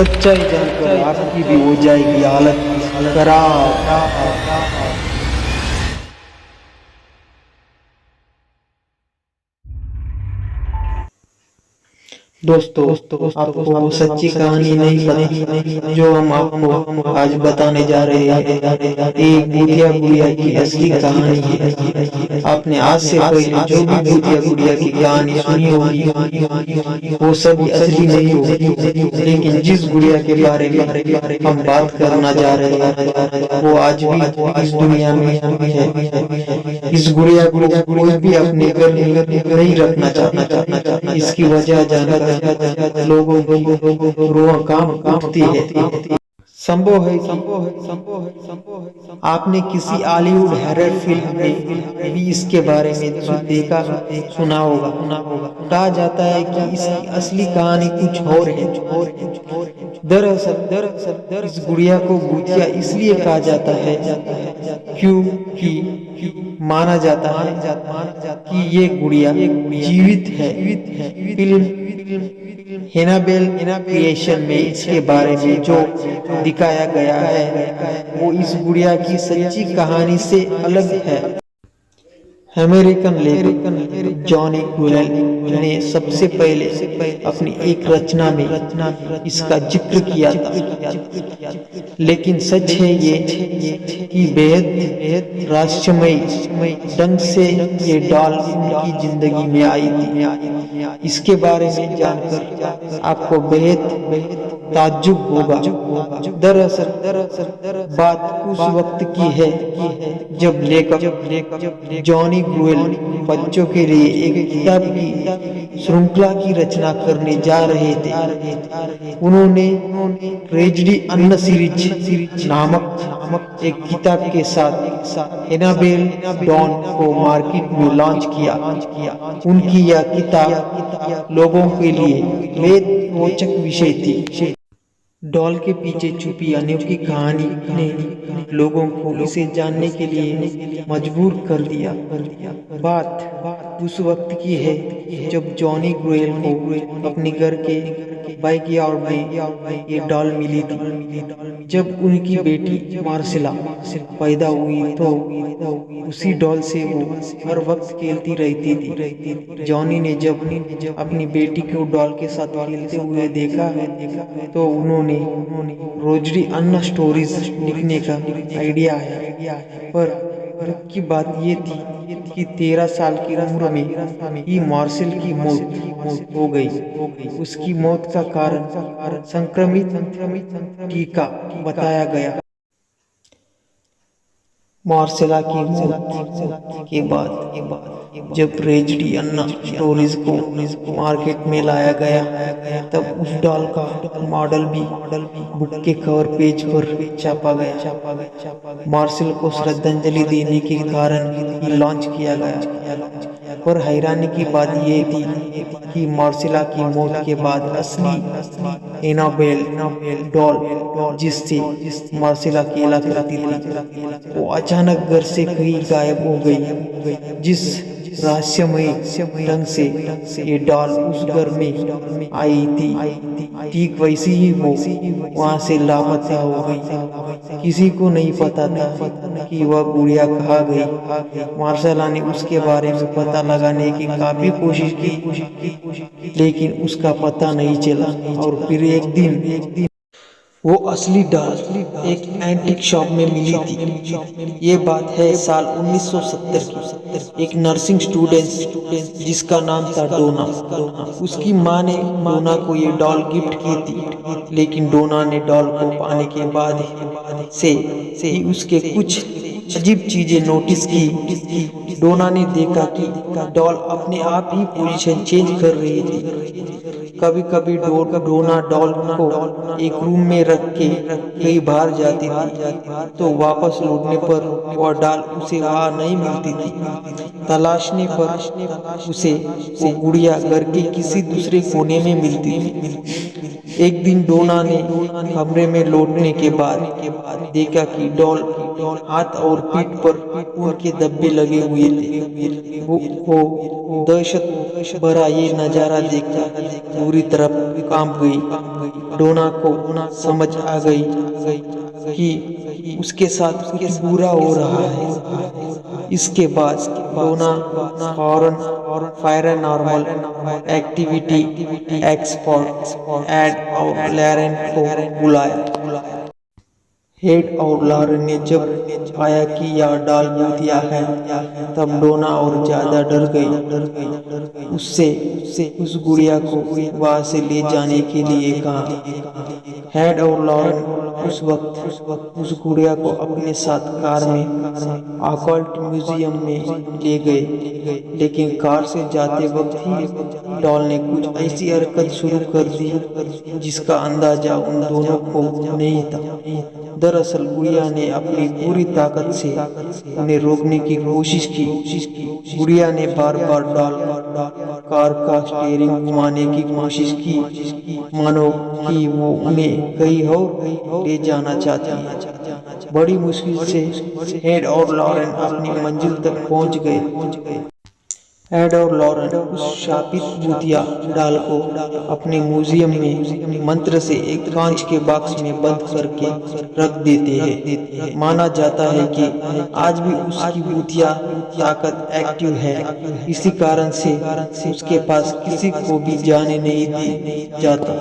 सच्चाई जानकर आपकी भी हो जाएगी हालत खराब। दोस्तों आपको वो सच्ची कहानी नहीं पता जो हम आपको आज बताने जा रहे हैं। एक भूतिया गुड़िया की असली कहानी है। आपने आज से पहले जो भी भूतिया गुड़िया की कहानी सुनी होगी वो सभी असली नहीं होगी, लेकिन जिस गुड़िया के बारे में हम बात करना जा रहे हैं वो आज भी इस दुनिया में है। इस गुड़िया को कोई भी अपने घर में नहीं रखना चाहता। इसकी वजह जानकर लोगों की रूह कांप उठती है। संभव है आपने किसी हॉलीवुड हॉरर फिल्म में भी इसके बारे में देखा सुना होगा। कहा जाता है कि इसकी असली कहानी कुछ और है। दरअसल इस गुड़िया को भूतिया इसलिए कहा जाता है क्योंकि माना जाता है कि ये गुड़िया जीवित है। फिल्म एनाबेल क्रिएशन में इसके बारे में जो दिखाया गया है वो इस गुड़िया की सच्ची कहानी से अलग है। अमेरिकन लेखक जॉनी गुलेल ने सबसे पहले अपनी एक रचना में इसका जिक्र किया था, लेकिन सच है ये कि बेहद रहस्यमयी ढंग से ये डॉल उनकी जिंदगी में आई थी। इसके बारे में जानकर आपको बेहद ताज्जुब होगा। दरअसल बात उस वक्त की है जब लेखक जॉनी गुलेल बच्चों के लिए एक किताब की श्रृंखला की रचना करने जा रहे थे। उन्होंने ट्रेजेडी अन्ना सीरीज नामक एक किताब के साथ एनाबेल डॉन को मार्केट में लॉन्च किया। उनकी यह किताब लोगों के लिए बेहद रोचक विषय थी। डॉल के पीछे छुपी अनोखी कहानी ने लोगों को इसे जानने के लिए मजबूर कर दिया। बात उस वक्त की है जब जॉनी गुलेल को अपने घर के बैकयार्ड में ये डॉल मिली थी। जब उनकी बेटी मार्सिला पैदा हुई तो उसी डॉल से वो हर वक्त खेलती रहती थी। जॉनी ने जब अपनी बेटी को डॉल के साथ खेलते हुए देखा तो उन्होंने रोजरी अन्ना स्टोरीज लिखने का आइडिया है। पर दुख की बात ये थी कि 13 साल की उम्र में ही मार्सिल की मौत हो गई। उसकी मौत का कारण संक्रमित टीका बताया गया। मार्सेला की मौत के बाद जब ट्रेजेडी अन्ना स्टोरीज को मार्केट में लाया गया तब उस डॉल का मॉडल भी बुक के कवर पेज पर छापा गया। मार्सेल को श्रद्धांजलि देने के कारण ही लॉन्च किया गया। पर हैरानी की बात यह थी कि मार्सेला की मौत के बाद असली एनाबेल डॉल जिससे मार्सेला खेला करती थी वो अचानक घर से कहीं गायब हो गई। जिस रहस्यमय ढंग से ये डॉल उस घर में आई थी ठीक वैसी ही वो वहां से लापता हो गई। किसी को नहीं पता था कि वह गुड़िया कहाँ गई। मार्सेला ने उसके बारे में पता लगाने की काफी कोशिश की लेकिन उसका पता नहीं चला। और फिर एक दिन वो असली डॉल एक एंटीक शॉप में मिली थी। ये बात है साल 1970 की। एक नर्सिंग स्टूडेंट जिसका नाम था डोना, उसकी माँ ने डोना को ये डॉल गिफ्ट की थी, लेकिन डोना ने डॉल को पाने के बाद से ही उसके कुछ अजीब चीजें नोटिस की। डोना ने देखा कि डॉल अपने आप ही पोजीशन चेंज कर रही थी। कभी कभी डोना डॉल को एक रूम में रख के कहीं बाहर जाती थी तो वापस लौटने पर वह डॉल उसे वहां नहीं मिलती थी। तलाशने पर उसे वो गुड़िया घर के किसी दूसरे कोने में मिलती थी। एक दिन डोना ने कमरे में लौटने के बाद देखा कि डॉल हाथ और पीठ पर खून के धब्बे लगे हुए थे। वो दहशत भरा ये नजारा देखकर पूरी तरह कांप गई। डोना को समझ आ गई कि उसके साथ कुछ बुरा हो रहा है। इसके बाद डोना फौरन पैरानॉर्मल एक्टिविटी एक्सपर्ट एड और लॉरेन को बुलाया। हेड और लॉरेन ने जब पाया कि यह डॉल भूतिया है, तब डोना और ज्यादा डर गई। उससे उस गुड़िया को वहां से ले जाने के लिए कहा। हेड और लॉरेन उस वक्त उस गुड़िया को अपने साथ कार में ऑकल्ट म्यूजियम में ले गए, लेकिन कार से जाते वक्त ही डॉल ने कुछ ऐसी हरकत शुरू कर दी जिसका अंदाजा उन दोनों को नहीं था। दरअसल गुड़िया ने अपनी पूरी ताकत से उन्हें रोकने की कोशिश की। गुड़िया ने बार बार डॉल कार का स्टीयरिंग घुमाने की कोशिश की, मानो कि वो उन्हें कहीं और ले जाना चाहती है। बड़ी मुश्किल से हेड और लॉरेन अपनी मंजिल तक पहुंच गए। हेड और लॉरेन उस शापित भूतिया डॉल को अपने म्यूजियम में मंत्र से एक कांच के बॉक्स में बंद करके रख देते हैं। माना जाता है कि आज भी उसकी भूतिया ताकत एक्टिव है। इसी कारण से उसके पास किसी को भी जाने नहीं दी जाता।